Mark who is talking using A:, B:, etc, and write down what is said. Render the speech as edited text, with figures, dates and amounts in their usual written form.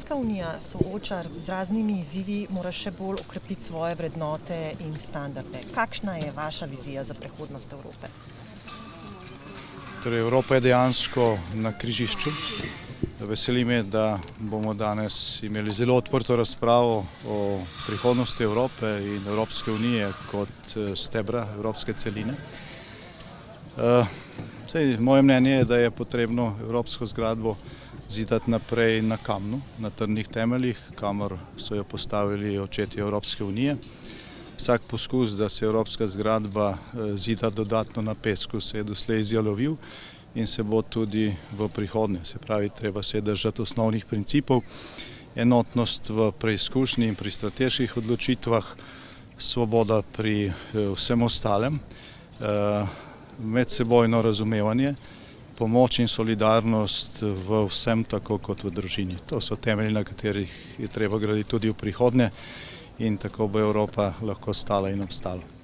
A: Evropska unija sooča z raznimi izzivi, mora še bolj okrepiti svoje vrednote in standarde. Kakšna je vaša vizija za prihodnost Evrope?
B: Torej, Evropa je dejansko na križišču. Veseli me, da bomo danes imeli zelo odprto razpravo o prihodnosti Evrope in Evropske unije kot stebra evropske celine. Moje mnenje je, da je potrebno evropsko zgradbo zidati naprej na kamnu, na trdnih temeljih, kamor so jo postavili očetje Evropske unije. Vsak poskus, da se evropska zgradba zida dodatno na pesku, se je doslej izjalovil in se bo tudi v prihodnje. Se pravi, treba se držati osnovnih principov, enotnost v preizkušnji in pri strateških odločitvah, svoboda pri vsem ostalem, medsebojno razumevanje, pomoč in solidarnost v vsem tako kot v družini. To so temelji, na katerih je treba graditi tudi v prihodnje in tako bo Evropa lahko stala in obstala.